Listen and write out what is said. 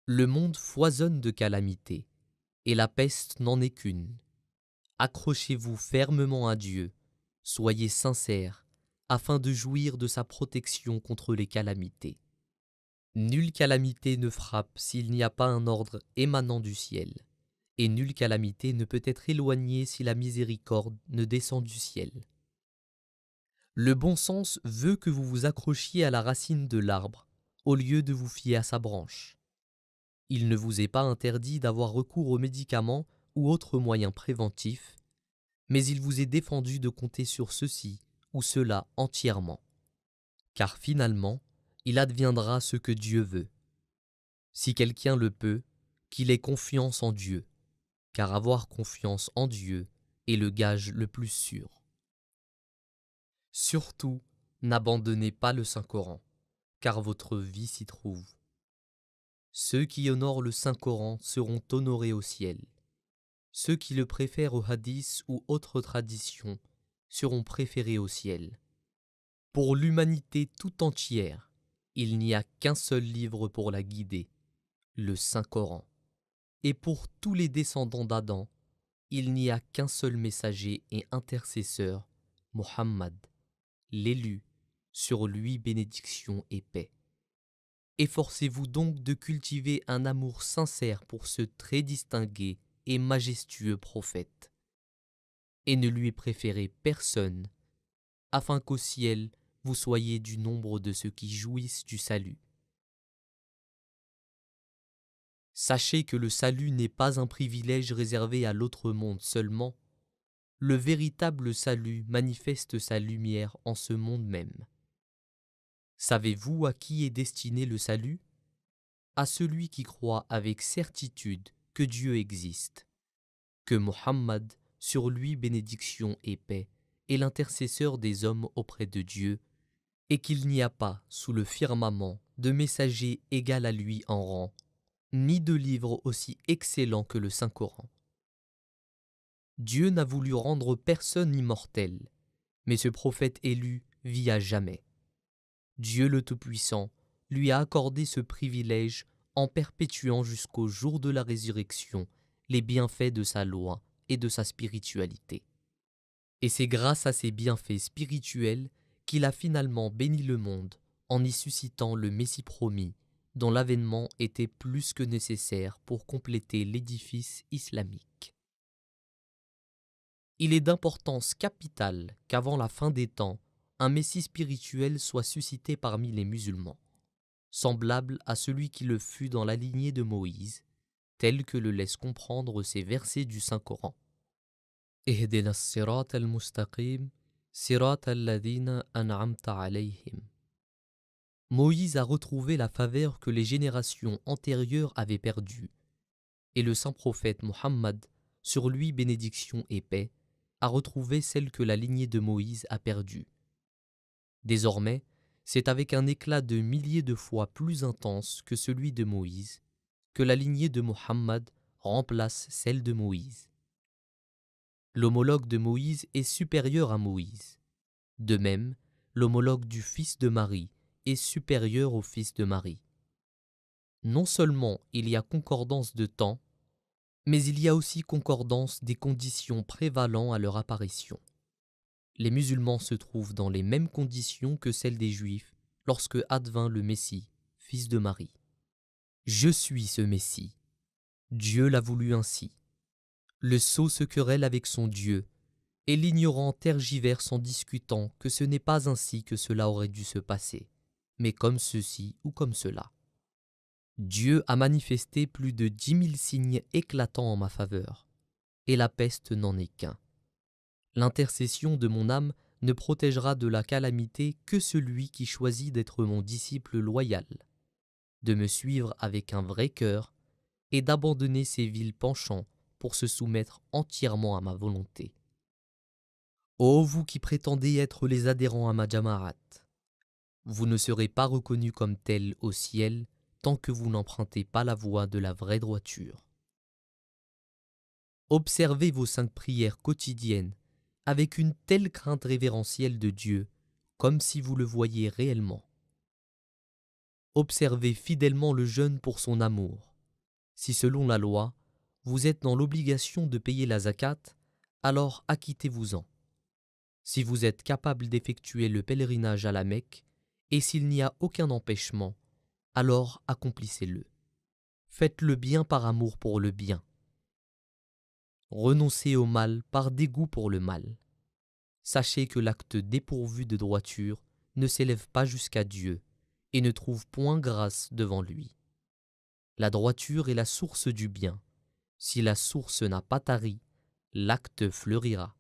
Le monde foisonne de calamités, et la peste n'en est qu'une. Accrochez-vous fermement à Dieu, soyez sincères, afin de jouir de sa protection contre les calamités. Nulle calamité ne frappe s'il n'y a pas un ordre émanant du ciel, et nulle calamité ne peut être éloignée si la miséricorde ne descend du ciel. Le bon sens veut que vous vous accrochiez à la racine de l'arbre, au lieu de vous fier à sa branche. Il ne vous est pas interdit d'avoir recours aux médicaments ou autres moyens préventifs, mais il vous est défendu de compter sur ceci ou cela entièrement. Car finalement, il adviendra ce que Dieu veut. Si quelqu'un le peut, qu'il ait confiance en Dieu, car avoir confiance en Dieu est le gage le plus sûr. Surtout, n'abandonnez pas le Saint-Coran, car votre vie s'y trouve. Ceux qui honorent le Saint-Coran seront honorés au ciel. Ceux qui le préfèrent au hadith ou autres traditions seront préférés au ciel. Pour l'humanité tout entière, il n'y a qu'un seul livre pour la guider, le Saint-Coran. Et pour tous les descendants d'Adam, il n'y a qu'un seul messager et intercesseur, Mohammed, l'élu, sur lui bénédiction et paix. Efforcez-vous donc de cultiver un amour sincère pour ce très distingué et majestueux prophète, et ne lui préférez personne, afin qu'au ciel vous soyez du nombre de ceux qui jouissent du salut. Sachez que le salut n'est pas un privilège réservé à l'autre monde seulement, le véritable salut manifeste sa lumière en ce monde même. Savez-vous à qui est destiné le salut ? À celui qui croit avec certitude que Dieu existe, que Mohammed, sur lui bénédiction et paix, est l'intercesseur des hommes auprès de Dieu, et qu'il n'y a pas sous le firmament de messager égal à lui en rang, ni de livre aussi excellent que le Saint-Coran. Dieu n'a voulu rendre personne immortel, mais ce prophète élu vit à jamais. Dieu le Tout-Puissant lui a accordé ce privilège en perpétuant jusqu'au jour de la résurrection les bienfaits de sa loi et de sa spiritualité. Et c'est grâce à ces bienfaits spirituels qu'il a finalement béni le monde en y suscitant le Messie promis, dont l'avènement était plus que nécessaire pour compléter l'édifice islamique. Il est d'importance capitale qu'avant la fin des temps, un Messie spirituel soit suscité parmi les musulmans, semblable à celui qui le fut dans la lignée de Moïse, tel que le laissent comprendre ces versets du Saint-Coran. اهدنا الصراط المستقيم صراط الذين أنعمت عليهم. Moïse a retrouvé la faveur que les générations antérieures avaient perdue, et le saint prophète Mohammed, sur lui bénédiction et paix, a retrouvé celle que la lignée de Moïse a perdue. Désormais, c'est avec un éclat de milliers de fois plus intense que celui de Moïse que la lignée de Mohammed remplace celle de Moïse. L'homologue de Moïse est supérieur à Moïse. De même, l'homologue du fils de Marie est supérieur au fils de Marie. Non seulement il y a concordance de temps, mais il y a aussi concordance des conditions prévalant à leur apparition. Les musulmans se trouvent dans les mêmes conditions que celles des Juifs lorsque advint le Messie, fils de Marie. Je suis ce Messie. Dieu l'a voulu ainsi. Le sot se querelle avec son Dieu, et l'ignorant tergiverse en discutant que ce n'est pas ainsi que cela aurait dû se passer, mais comme ceci ou comme cela. Dieu a manifesté plus de 10 000 signes éclatants en ma faveur, et la peste n'en est qu'un. L'intercession de mon âme ne protégera de la calamité que celui qui choisit d'être mon disciple loyal, de me suivre avec un vrai cœur et d'abandonner ses vils penchants pour se soumettre entièrement à ma volonté. Ô vous qui prétendez être les adhérents à ma Jama'at, vous ne serez pas reconnus comme tels au ciel tant que vous n'empruntez pas la voie de la vraie droiture. Observez vos 5 prières quotidiennes avec une telle crainte révérentielle de Dieu, comme si vous le voyiez réellement. Observez fidèlement le jeûne pour son amour, Si selon la loi, vous êtes dans l'obligation de payer la zakat, alors acquittez-vous-en. Si vous êtes capable d'effectuer le pèlerinage à la Mecque, et s'il n'y a aucun empêchement, alors accomplissez-le. Faites le bien par amour pour le bien. Renoncez au mal par dégoût pour le mal. Sachez que l'acte dépourvu de droiture ne s'élève pas jusqu'à Dieu et ne trouve point grâce devant lui. La droiture est la source du bien. Si la source n'a pas tari, l'acte fleurira.